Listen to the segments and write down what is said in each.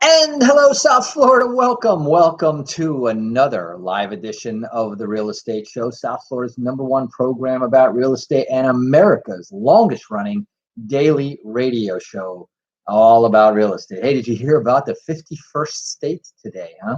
And hello, South Florida. Welcome to another live edition of the Real Estate Show, South Florida's #1 program about real estate and America's longest running daily radio show all about real estate. Hey, did you hear about the 51st state today, huh?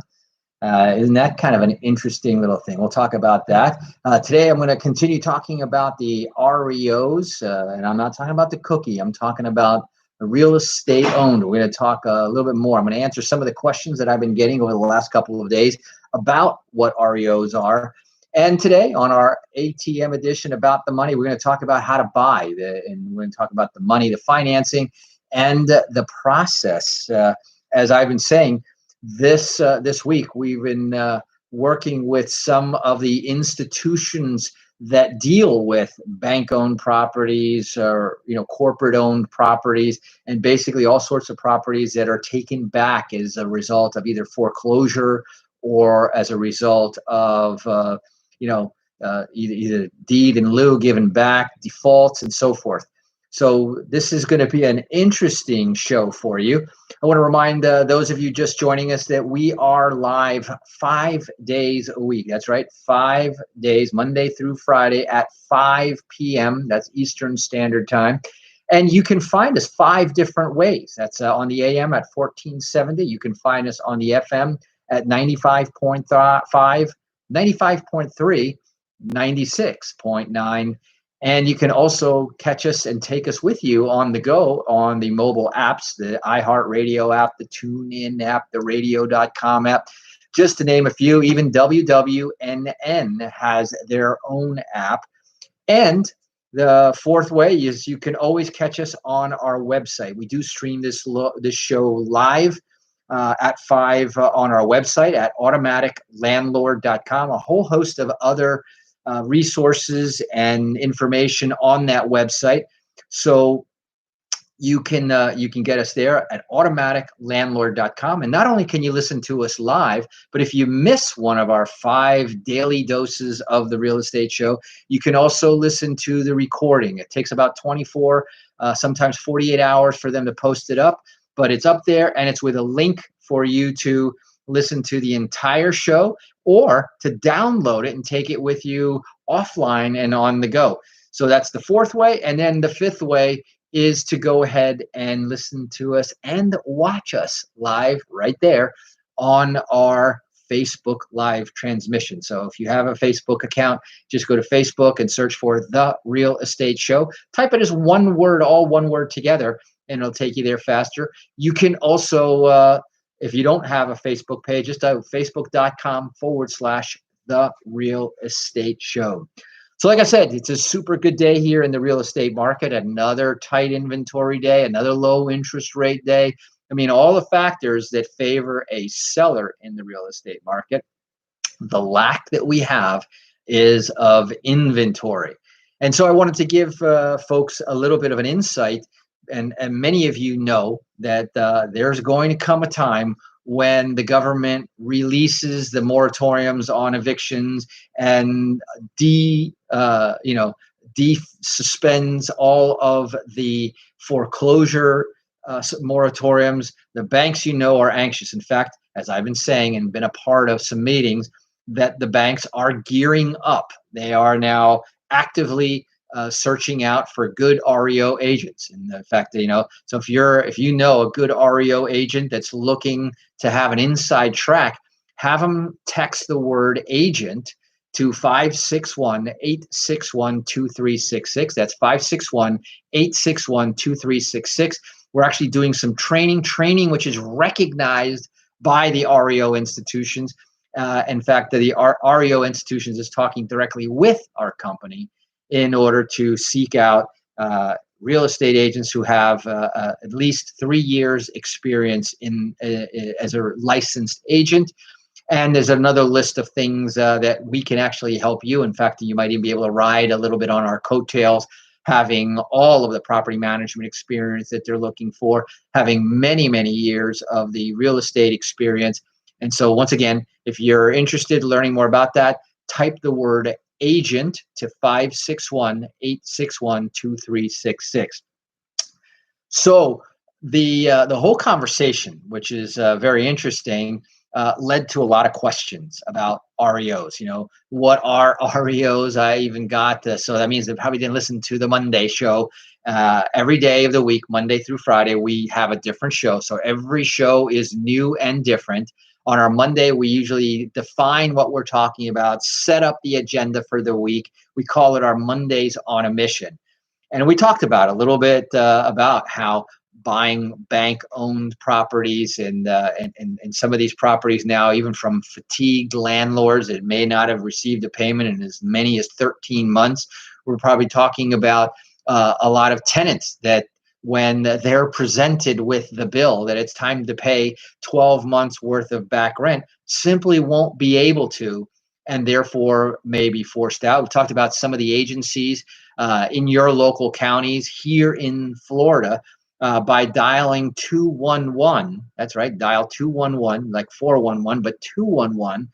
Isn't that kind of an interesting little thing? We'll talk about that. Today, I'm going to continue talking about the REOs, and I'm not talking about the cookie. I'm talking about the real estate owned. We're going to talk a little bit more. I'm going to answer some of the questions that I've been getting over the last couple of days about what REOs are. And today, on our ATM edition about the money, we're going to talk about how to buy, and we're going to talk about the money, the financing, and the process. As I've been saying, this week we've been working with some of the institutions that deal with bank-owned properties or corporate-owned properties, and basically all sorts of properties that are taken back as a result of either foreclosure or as a result of either deed in lieu given back, defaults, and so forth. So this is going to be an interesting show for you. I want to remind those of you just joining us that we are live 5 days a week. That's right, 5 days, Monday through Friday at 5 p.m. That's Eastern Standard Time. And you can find us 5 different ways. That's on the AM at 1470. You can find us on the FM at 95.5, 95.3, 96.9. And you can also catch us and take us with you on the go on the mobile apps, the iHeartRadio app, the TuneIn app, the radio.com app, just to name a few. Even WWNN has their own app. And the fourth way is you can always catch us on our website. We do stream this show live at 5 on our website at automaticlandlord.com, a whole host of other resources and information on that website. So you can get us there at automaticlandlord.com. And not only can you listen to us live, but if you miss one of our 5 daily doses of the real estate show, you can also listen to the recording. It takes about 24, sometimes 48 hours for them to post it up, but it's up there and it's with a link for you to listen to the entire show or to download it and take it with you offline and on the go. So that's the fourth way. And then the fifth way is to go ahead and listen to us and watch us live right there on our Facebook live transmission. So if you have a Facebook account, just go to Facebook and search for The Real Estate Show. Type it as one word, all one word together, and it'll take you there faster. You can also, if you don't have a Facebook page, just go facebook.com/The Real Estate Show. So like I said, it's a super good day here in the real estate market. Another tight inventory day, another low interest rate day. I mean, all the factors that favor a seller in the real estate market. The lack that we have is of inventory. And so I wanted to give folks a little bit of an insight. And many of you know that there's going to come a time when the government releases the moratoriums on evictions and suspends all of the foreclosure moratoriums. The banks, are anxious. In fact, as I've been saying and been a part of some meetings, that the banks are gearing up. They are now actively searching out for good REO agents. And the fact that, so if you know a good REO agent that's looking to have an inside track, have them text the word agent to 561-861-2366. That's 561-861-2366. We're actually doing some training which is recognized by the REO institutions. In fact, the REO institutions is talking directly with our company in order to seek out real estate agents who have at least 3 years experience as a licensed agent. And there's another list of things that we can actually help you. In fact, you might even be able to ride a little bit on our coattails, having all of the property management experience that they're looking for, having many, many years of the real estate experience. And so once again, if you're interested in learning more about that, type the word agent to 561-861-2366. So The whole conversation, which is very interesting, led to a lot of questions about REOs. What are REOs? I even got so that means they probably didn't listen to the Monday show. Every day of the week, Monday through Friday, we have a different show. So every show is new and different. On our Monday, we usually define what we're talking about, set up the agenda for the week. We call it our Mondays on a Mission. And we talked about a little bit about how buying bank-owned properties and some of these properties now, even from fatigued landlords that may not have received a payment in as many as 13 months. We're probably talking about a lot of tenants that when they're presented with the bill that it's time to pay 12 months worth of back rent, simply won't be able to, and therefore may be forced out. We talked about some of the agencies in your local counties here in Florida. By dialing 211, that's right, dial 211, like 411, but 211,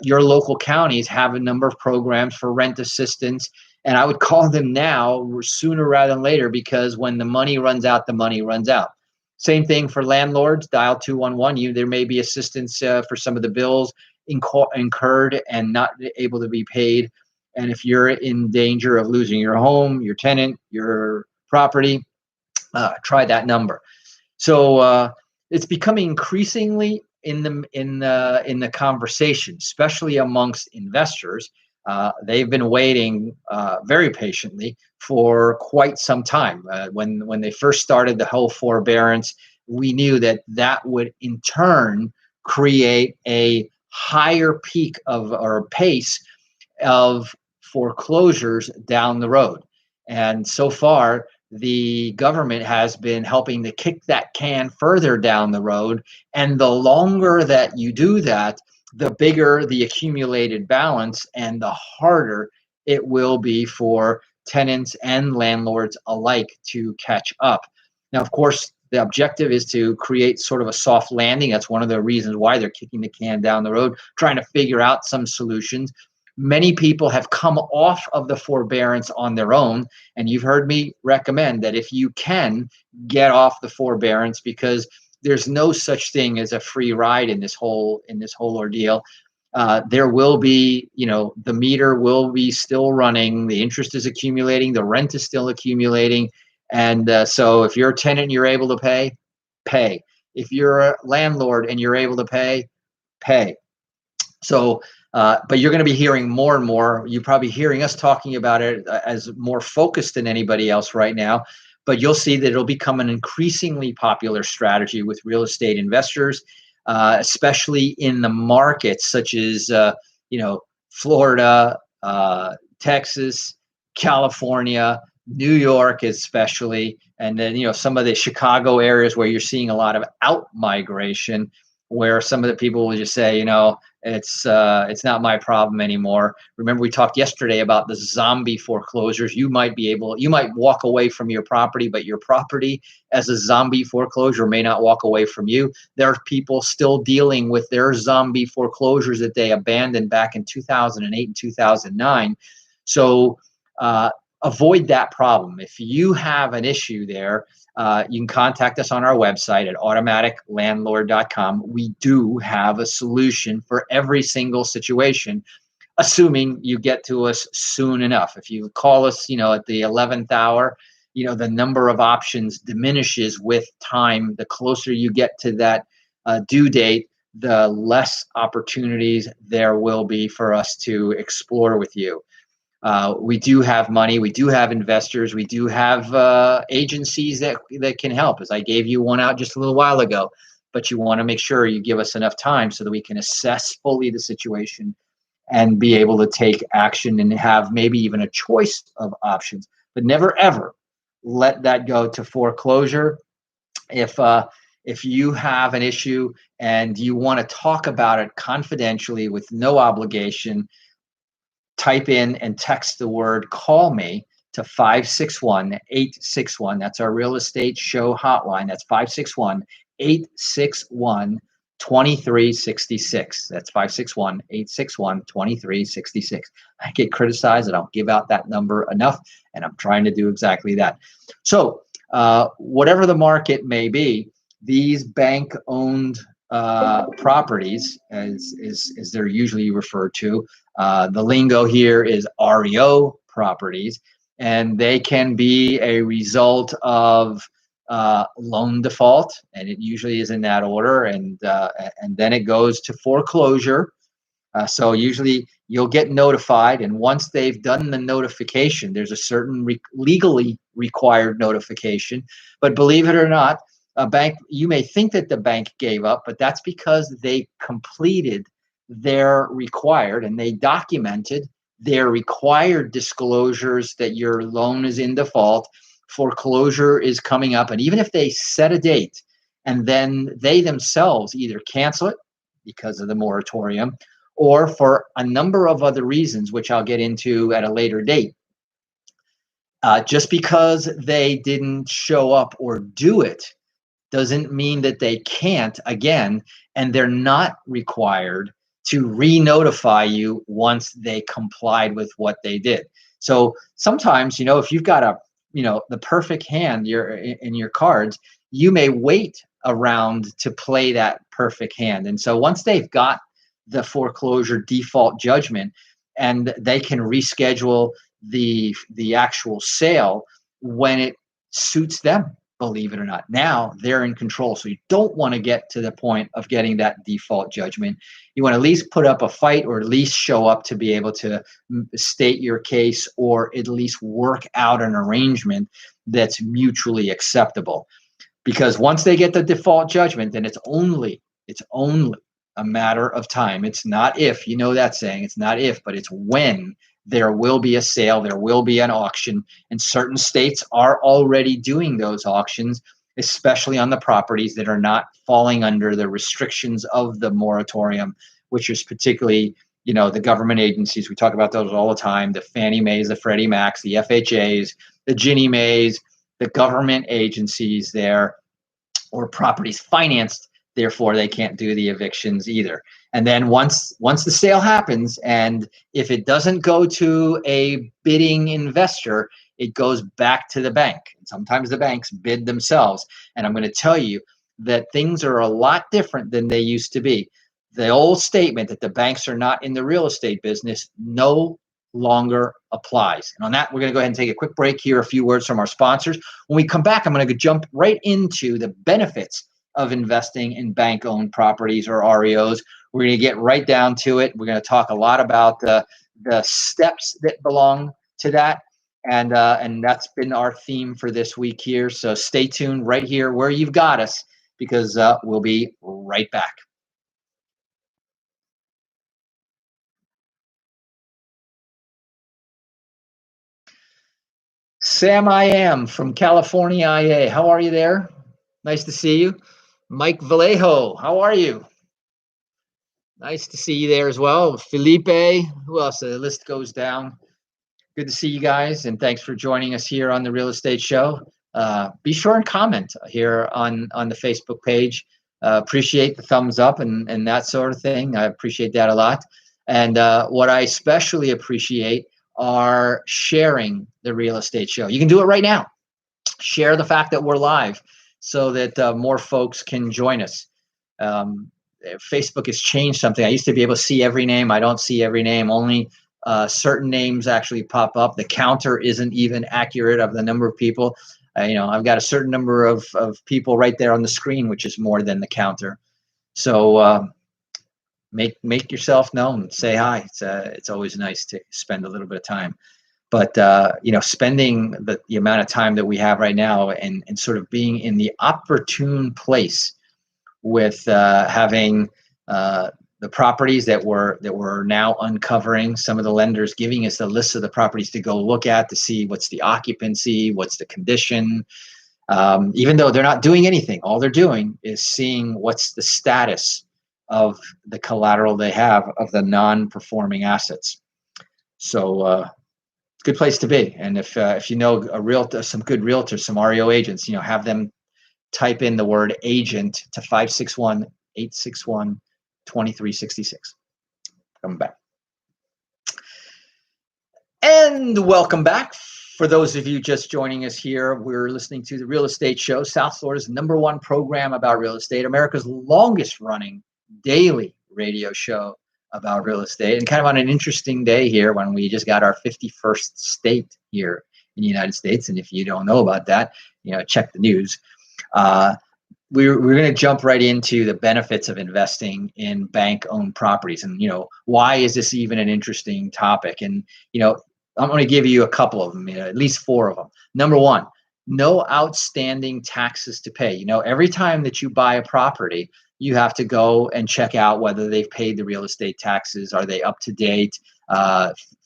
your local counties have a number of programs for rent assistance. And I would call them now sooner rather than later, because when the money runs out, the money runs out. Same thing for landlords, dial 211. There may be assistance for some of the bills incurred and not able to be paid. And if you're in danger of losing your home, your tenant, your property, try that number. So it's becoming increasingly in the conversation, especially amongst investors. They've been waiting very patiently for quite some time. When they first started the whole forbearance, we knew that would in turn create a higher peak of or pace of foreclosures down the road. And so far, the government has been helping to kick that can further down the road. And the longer that you do that, the bigger the accumulated balance and the harder it will be for tenants and landlords alike to catch up. Now, of course, the objective is to create sort of a soft landing. That's one of the reasons why they're kicking the can down the road, trying to figure out some solutions. Many people have come off of the forbearance on their own, and you've heard me recommend that if you can, get off the forbearance, because there's no such thing as a free ride in this whole ordeal. There will be, the meter will be still running, the interest is accumulating, the rent is still accumulating, and so if you're a tenant and you're able to pay, pay. If you're a landlord and you're able to pay, pay. So, but you're going to be hearing more and more. You're probably hearing us talking about it as more focused than anybody else right now. But you'll see that it'll become an increasingly popular strategy with real estate investors, especially in the markets such as, Florida, Texas, California, New York, especially, and then some of the Chicago areas where you're seeing a lot of out migration, where some of the people will just say, it's not my problem anymore. Remember, we talked yesterday about the zombie foreclosures. You might walk away from your property, but your property as a zombie foreclosure may not walk away from you. There are people still dealing with their zombie foreclosures that they abandoned back in 2008 and 2009. So avoid that problem. If you have an issue there, you can contact us on our website at automaticlandlord.com. We do have a solution for every single situation, assuming you get to us soon enough. If you call us, at the 11th hour, the number of options diminishes with time. The closer you get to that due date, the less opportunities there will be for us to explore with you. We do have money, we do have investors, we do have agencies that can help, as I gave you one out just a little while ago. But you want to make sure you give us enough time so that we can assess fully the situation and be able to take action and have maybe even a choice of options. But never, ever let that go to foreclosure. If you have an issue and you want to talk about it confidentially with no obligation, type in and text the word "call me" to 561-861. That's our real estate show hotline. That's 561-861-2366. That's 561-861-2366. I get criticized. I don't give out that number enough, and I'm trying to do exactly that. So Whatever the market may be, these bank-owned properties, as they're usually referred to, the lingo here is REO properties, and they can be a result of loan default, and it usually is in that order, and then it goes to foreclosure. So usually you'll get notified, and once they've done the notification, there's a certain legally required notification. But believe it or not, a bank, you may think that the bank gave up, but that's because they completed their required, and they documented their required disclosures that your loan is in default, foreclosure is coming up, and even if they set a date and then they themselves either cancel it because of the moratorium or for a number of other reasons, which I'll get into at a later date, just because they didn't show up or do it doesn't mean that they can't again, and they're not required to re-notify you once they complied with what they did. So sometimes, if you've got the perfect hand in your cards, you may wait around to play that perfect hand. And so once they've got the foreclosure default judgment and they can reschedule the actual sale when it suits them, believe it or not, now they're in control. So you don't want to get to the point of getting that default judgment. You want to at least put up a fight, or at least show up to be able to state your case, or at least work out an arrangement that's mutually acceptable. Because once they get the default judgment, then it's only a matter of time. It's not if, that saying, it's not if, but it's when there will be a sale, there will be an auction, and certain states are already doing those auctions, especially on the properties that are not falling under the restrictions of the moratorium, which is particularly, the government agencies. We talk about those all the time: the Fannie Mae's, the Freddie Mac's, the FHA's, the Ginnie Mae's, the government agencies there, or properties financed. Therefore, they can't do the evictions either. And then once the sale happens, and if it doesn't go to a bidding investor, it goes back to the bank. And sometimes the banks bid themselves. And I'm going to tell you that things are a lot different than they used to be. The old statement that the banks are not in the real estate business no longer applies. And on that, we're going to go ahead and take a quick break here, a few words from our sponsors. When we come back, I'm going to jump right into the benefits of investing in bank-owned properties, or REOs. We're going to get right down to it. We're going to talk a lot about the steps that belong to that, and that's been our theme for this week here. So stay tuned right here where you've got us, because we'll be right back. Sam I am from California, IA. How are you there? Nice to see you. Mike Vallejo, how are you? Nice to see you there as well. Felipe, who else? The list goes down. Good to see you guys, and thanks for joining us here on the Real Estate Show. Be sure and comment here on the Facebook page. Appreciate the thumbs up and that sort of thing. I appreciate that a lot. And what I especially appreciate are sharing the Real Estate Show. You can do it right now. Share the fact that we're live so that more folks can join us. Facebook has changed something. I used to be able to see every name. I don't see every name. Only certain names actually pop up. The counter isn't even accurate of the number of people. I've got a certain number of people right there on the screen, which is more than the counter. So make yourself known. Say hi. It's always nice to spend a little bit of time. But spending the amount of time that we have right now, and sort of being in the opportune place with having the properties that we're now uncovering, some of the lenders giving us the list of the properties to go look at to see what's the occupancy, what's the condition. Even though they're not doing anything, all they're doing is seeing what's the status of the collateral they have of the non-performing assets. So good place to be. And if you know a realtor, some good realtors, some REO agents, have them type in the word agent to 561-861-2366. Come back. And welcome back, For those of you just joining us here, we're listening to the Real Estate Show, South Florida's #1 program about real estate, America's longest running daily radio show about real estate, and kind of on an interesting day here when we just got our 51st state here in the United States. And if you don't know about that, check the news. We're going to jump right into the benefits of investing in bank-owned properties, and why is this even an interesting topic? And I'm going to give you a couple of them, at least 4 of them. Number 1, no outstanding taxes to pay. Every time that you buy a property, you have to go and check out whether they've paid the real estate taxes. Are they up to date?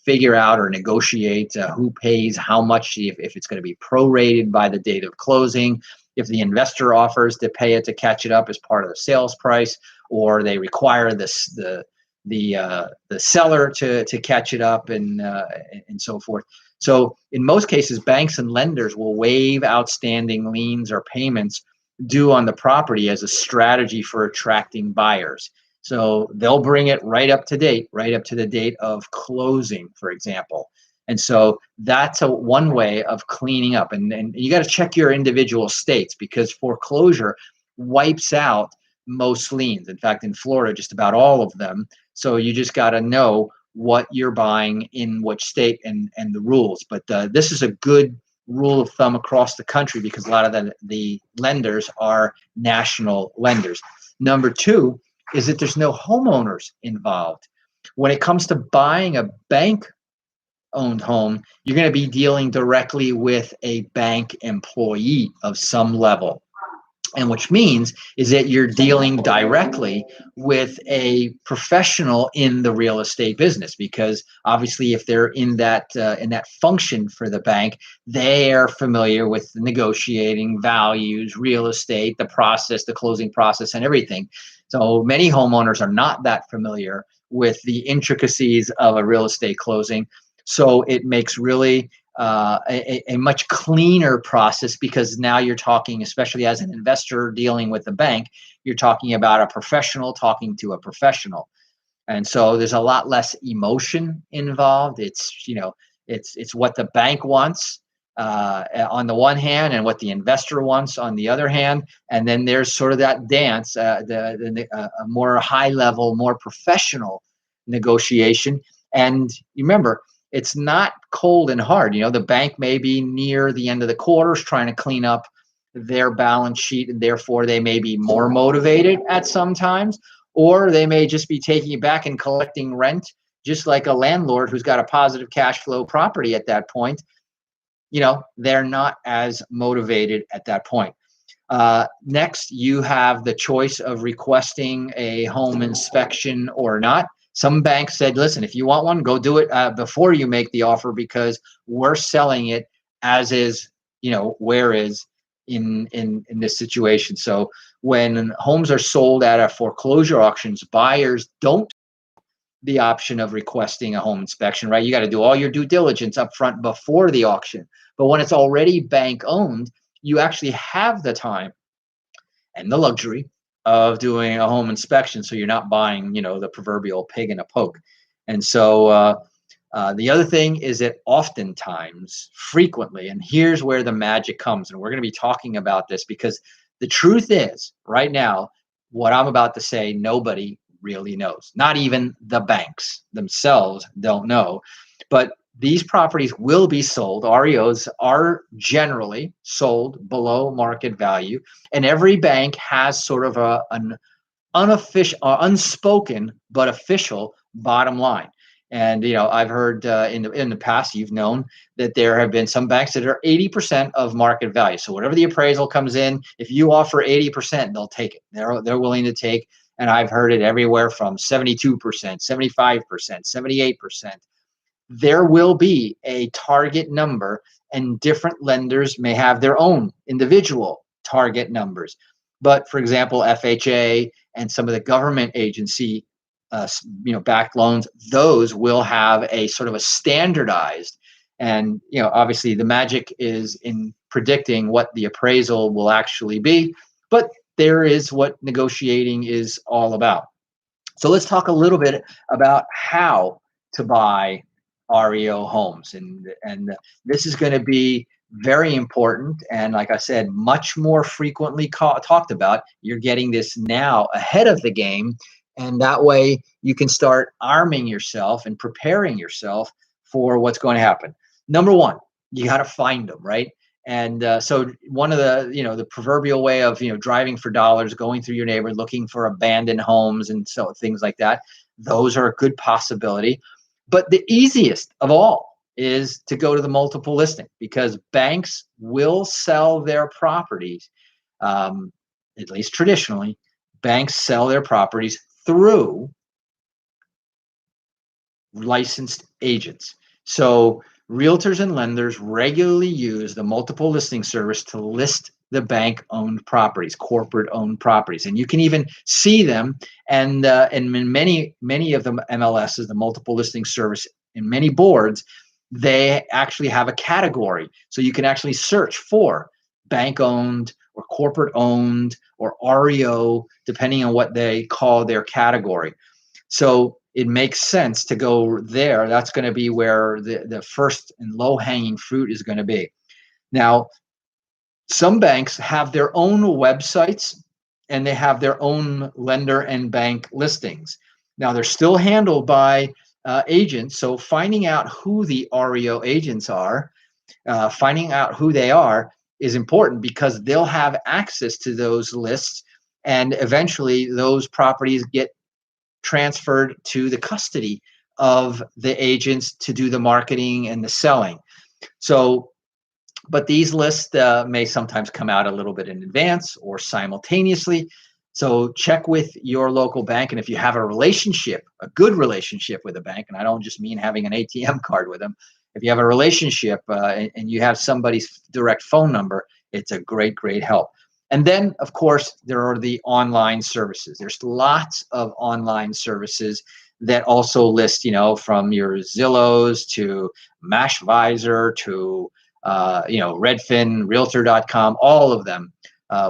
Figure out or negotiate who pays how much, if it's going to be prorated by the date of closing, if the investor offers to pay it to catch it up as part of the sales price, or they require the seller to catch it up, and so forth. So in most cases, banks and lenders will waive outstanding liens or payments due on the property as a strategy for attracting buyers. So they'll bring it right up to date, right up to the date of closing, for example. And so that's one way of cleaning up. And you got to check your individual states, because foreclosure wipes out most liens. In fact, in Florida, just about all of them. So you just got to know what you're buying in which state and the rules. But this is a good rule of thumb across the country, because a lot of the lenders are national lenders. Number 2 is that there's no homeowners involved. When it comes to buying a bank-owned home, you're going to be dealing directly with a bank employee of some level. And which means is that you're dealing directly with a professional in the real estate business, because obviously if they're in that function for the bank, they are familiar with negotiating values, real estate, the process, the closing process, and everything. So many homeowners are not that familiar with the intricacies of a real estate closing. So it makes really a much cleaner process, because now you're talking, especially as an investor dealing with a bank, you're talking about a professional talking to a professional. And so there's a lot less emotion involved. It's what the bank wants on the one hand, and what the investor wants on the other hand. And then there's sort of that dance, a more high level, more professional negotiation. And you remember, it's not cold and hard. The bank may be near the end of the quarters trying to clean up their balance sheet, and therefore they may be more motivated at some times, or they may just be taking it back and collecting rent, just like a landlord who's got a positive cash flow property at that point. They're not as motivated at that point. Next, you have the choice of requesting a home inspection or not. Some banks said, listen, if you want one, go do it before you make the offer, because we're selling it as is, where is in this situation. So when homes are sold at a foreclosure auctions, buyers don't the option of requesting a home inspection, right? You got to do all your due diligence up front before the auction. But when it's already bank owned, you actually have the time and the luxury of doing a home inspection, so you're not buying, the proverbial pig in a poke. And so the other thing is that oftentimes, frequently, and here's where the magic comes, and we're going to be talking about this, because the truth is, right now, what I'm about to say, nobody really knows. Not even the banks themselves don't know. But these properties will be sold. REOs are generally sold below market value, and every bank has sort of an unofficial, unspoken but official bottom line. And I've heard in the past, you've known that there have been some banks that are 80% of market value. So whatever the appraisal comes in, if you offer 80%, they'll take it. They're willing to take. And I've heard it everywhere from 72%, 75%, 78%. There will be a target number, and different lenders may have their own individual target numbers. But for example, FHA and some of the government agency, backed loans, those will have a sort of a standardized, and obviously the magic is in predicting what the appraisal will actually be. But there is what negotiating is all about. So let's talk a little bit about how to buy REO homes. And this is going to be very important. And like I said, much more frequently talked about. You're getting this now ahead of the game. And that way you can start arming yourself and preparing yourself for what's going to happen. Number one, you got to find them, right? And so one of the, the proverbial way of, driving for dollars, going through your neighborhood, looking for abandoned homes and so things like that. Those are a good possibility. But the easiest of all is to go to the multiple listing, because banks will sell their properties, at least traditionally, banks sell their properties through licensed agents. So realtors and lenders regularly use the multiple listing service to list the bank-owned properties, corporate-owned properties, and you can even see them. And in many of the MLSs, the multiple listing service, in many boards, they actually have a category, so you can actually search for bank-owned or corporate-owned or REO, depending on what they call their category. So it makes sense to go there. That's going to be where the first and low-hanging fruit is going to be. Now, some banks have their own websites and they have their own lender and bank listings. Now, they're still handled by agents. So finding out who the REO agents are, finding out who they are is important, because they'll have access to those lists, and eventually those properties get transferred to the custody of the agents to do the marketing and the selling. So, but these lists may sometimes come out a little bit in advance or simultaneously. So check with your local bank. And if you have a relationship, a good relationship with a bank, and I don't just mean having an ATM card with them, if you have a relationship and you have somebody's direct phone number, it's a great, great help. And then, of course, there are the online services. There's lots of online services that also list, from your Zillows to Mashvisor to, Redfin, Realtor.com, all of them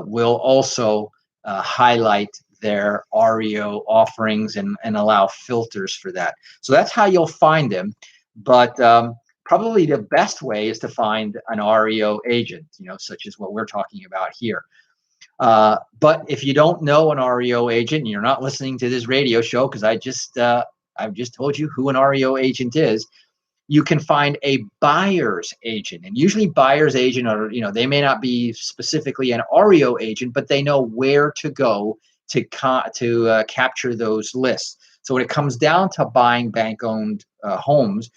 will also highlight their REO offerings and allow filters for that. So that's how you'll find them. But probably the best way is to find an REO agent, such as what we're talking about here. But if you don't know an REO agent, and you're not listening to this radio show because I've just told you who an REO agent is, you can find a buyer's agent. And usually buyer's agent are, they may not be specifically an REO agent, but they know where to go to capture those lists. So when it comes down to buying bank-owned homes,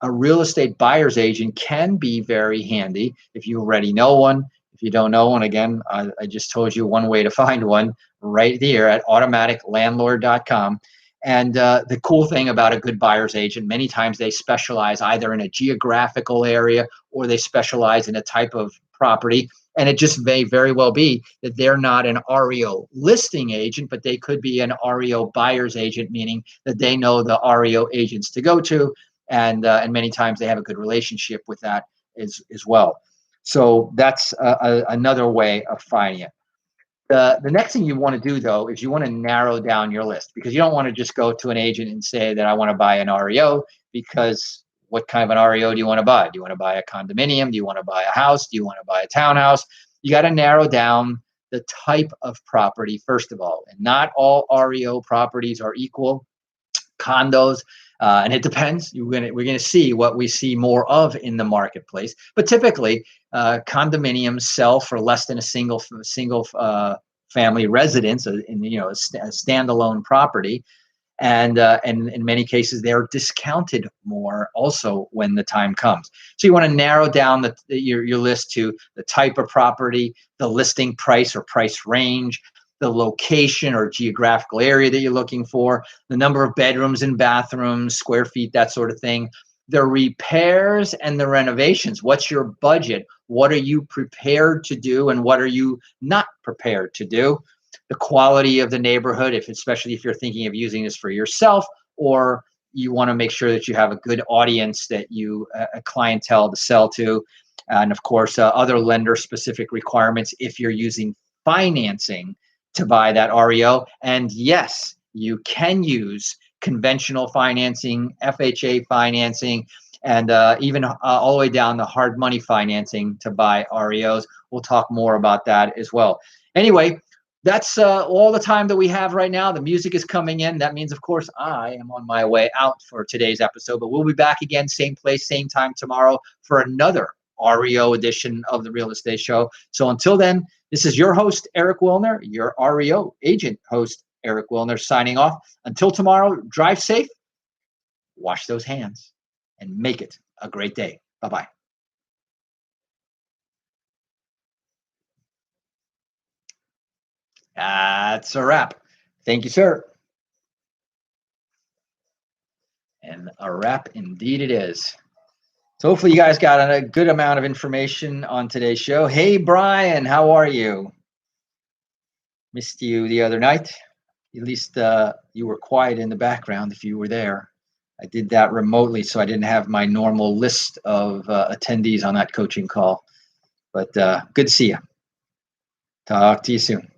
a real estate buyer's agent can be very handy if you already know one. If you don't know one, again, I just told you one way to find one right there at automaticlandlord.com. And the cool thing about a good buyer's agent, many times they specialize either in a geographical area or they specialize in a type of property. And it just may very well be that they're not an REO listing agent, but they could be an REO buyer's agent, meaning that they know the REO agents to go to. And many times they have a good relationship with that as well. So that's another way of finding it. The next thing you want to do, though, is you want to narrow down your list, because you don't want to just go to an agent and say that I want to buy an REO, because what kind of an REO do you want to buy? Do you want to buy a condominium? Do you want to buy a house? Do you want to buy a townhouse? You got to narrow down the type of property, first of all. And not all REO properties are equal. Condos, and it depends. We're gonna see what we see more of in the marketplace. But typically, condominiums sell for less than a single family residence, a standalone property, and in many cases they're discounted more also when the time comes. So you want to narrow down your list to the type of property, the listing price or price range, the location or geographical area that you're looking for, the number of bedrooms and bathrooms, square feet, that sort of thing, the repairs and the renovations. What's your budget? What are you prepared to do and what are you not prepared to do? The quality of the neighborhood, especially if you're thinking of using this for yourself, or you want to make sure that you have a good audience, that a clientele to sell to, and of course other lender specific requirements if you're using financing to buy that REO. And yes, you can use conventional financing, FHA financing, and even all the way down to hard money financing to buy REOs. We'll talk more about that as well. Anyway, that's all the time that we have right now. The music is coming in. That means, of course, I am on my way out for today's episode, but we'll be back again, same place, same time tomorrow for another REO edition of the Real Estate Show. So until then, this is your host, Eric Willner, your REO agent host, Eric Willner, signing off. Until tomorrow, drive safe, wash those hands, and make it a great day. Bye-bye. That's a wrap. Thank you, sir. And a wrap indeed it is. So hopefully you guys got a good amount of information on today's show. Hey, Brian, how are you? Missed you the other night. At least you were quiet in the background if you were there. I did that remotely, so I didn't have my normal list of attendees on that coaching call. But good to see you. Talk to you soon.